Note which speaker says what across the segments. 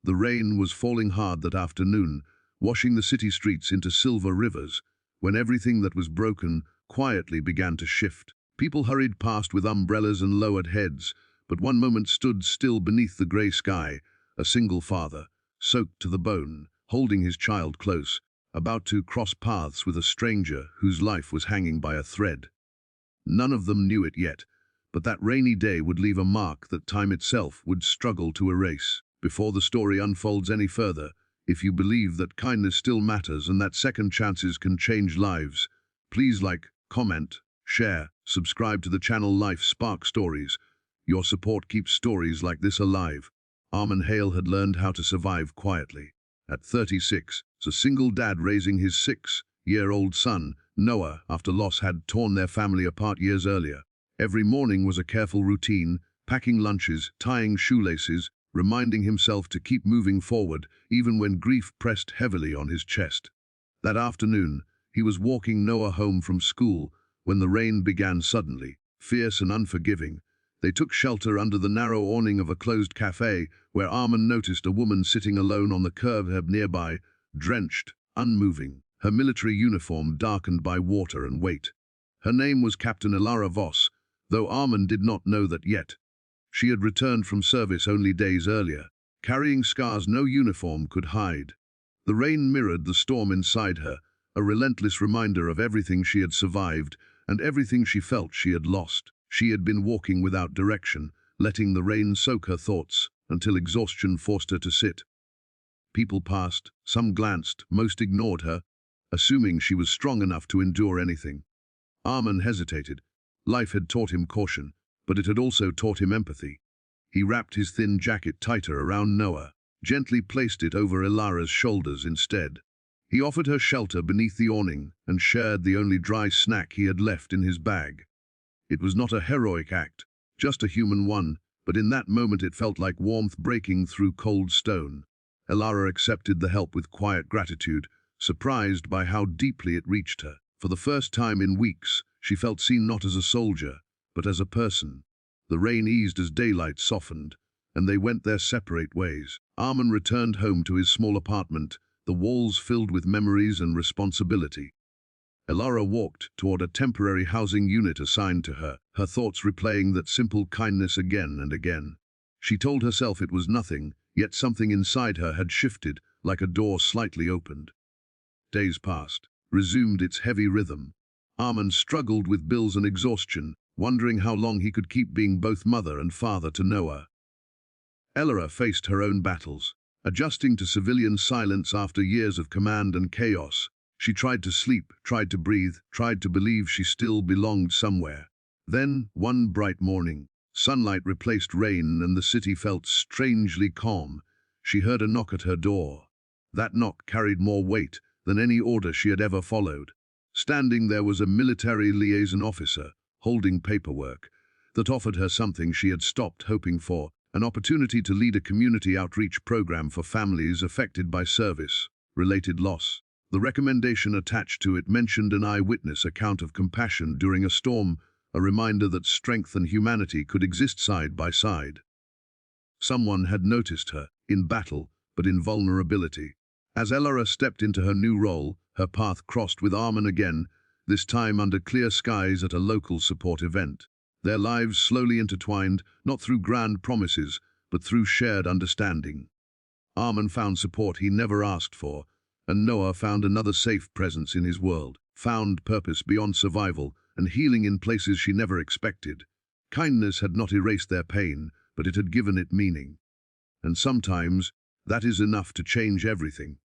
Speaker 1: The rain was falling hard that afternoon, washing the city streets into silver rivers, when everything that was broken quietly began to shift. People hurried past with umbrellas and lowered heads, but one moment stood still beneath the grey sky, a single father, soaked to the bone, holding his child close, about to cross paths with a stranger whose life was hanging by a thread. None of them knew it yet, but that rainy day would leave a mark that time itself would struggle to erase. Before the story unfolds any further, if you believe that kindness still matters and that second chances can change lives, please like, comment, share, subscribe to the channel Life Spark Stories. Your support keeps stories like this alive. Armin Hale had learned how to survive quietly. At 36, as a single dad raising his 6-year-old son, Noah, after loss had torn their family apart years earlier. Every morning was a careful routine, packing lunches, tying shoelaces, reminding himself to keep moving forward, even when grief pressed heavily on his chest. That afternoon, he was walking Noah home from school when the rain began suddenly, fierce and unforgiving. They took shelter under the narrow awning of a closed cafe, where Armin noticed a woman sitting alone on the curb nearby, drenched, unmoving, her military uniform darkened by water and weight. Her name was Captain Elara Voss, though Armin did not know that yet. She had returned from service only days earlier, carrying scars no uniform could hide. The rain mirrored the storm inside her, a relentless reminder of everything she had survived and everything she felt she had lost. She had been walking without direction, letting the rain soak her thoughts, until exhaustion forced her to sit. People passed, some glanced, most ignored her, assuming she was strong enough to endure anything. Armin hesitated. Life had taught him caution, but it had also taught him empathy. He wrapped his thin jacket tighter around Noah, gently placed it over Elara's shoulders instead. He offered her shelter beneath the awning and shared the only dry snack he had left in his bag. It was not a heroic act, just a human one, but in that moment it felt like warmth breaking through cold stone. Elara accepted the help with quiet gratitude, surprised by how deeply it reached her. For the first time in weeks, she felt seen not as a soldier, but as a person. The rain eased as daylight softened, and they went their separate ways. Armin returned home to his small apartment, the walls filled with memories and responsibility. Elara walked toward a temporary housing unit assigned to her, her thoughts replaying that simple kindness again and again. She told herself it was nothing, yet something inside her had shifted, like a door slightly opened. Days passed, resumed its heavy rhythm. Armin struggled with bills and exhaustion, wondering how long he could keep being both mother and father to Noah. Elara faced her own battles, adjusting to civilian silence after years of command and chaos. She tried to sleep, tried to breathe, tried to believe she still belonged somewhere. Then, one bright morning, sunlight replaced rain and the city felt strangely calm. She heard a knock at her door. That knock carried more weight than any order she had ever followed. Standing there was a military liaison officer, holding paperwork, that offered her something she had stopped hoping for, an opportunity to lead a community outreach program for families affected by service-related loss. The recommendation attached to it mentioned an eyewitness account of compassion during a storm, a reminder that strength and humanity could exist side by side. Someone had noticed her, in battle, but in vulnerability. As Elara stepped into her new role, her path crossed with Armin again, this time under clear skies at a local support event. Their lives slowly intertwined, not through grand promises, but through shared understanding. Armin found support he never asked for, and Noah found another safe presence in his world, found purpose beyond survival, and healing in places she never expected. Kindness had not erased their pain, but it had given it meaning. And sometimes, that is enough to change everything.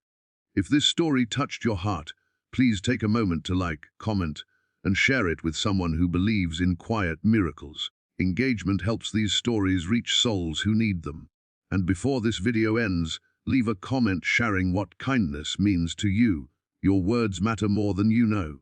Speaker 1: If this story touched your heart, please take a moment to like, comment, and share it with someone who believes in quiet miracles. Engagement helps these stories reach souls who need them. And before this video ends, leave a comment sharing what kindness means to you. Your words matter more than you know.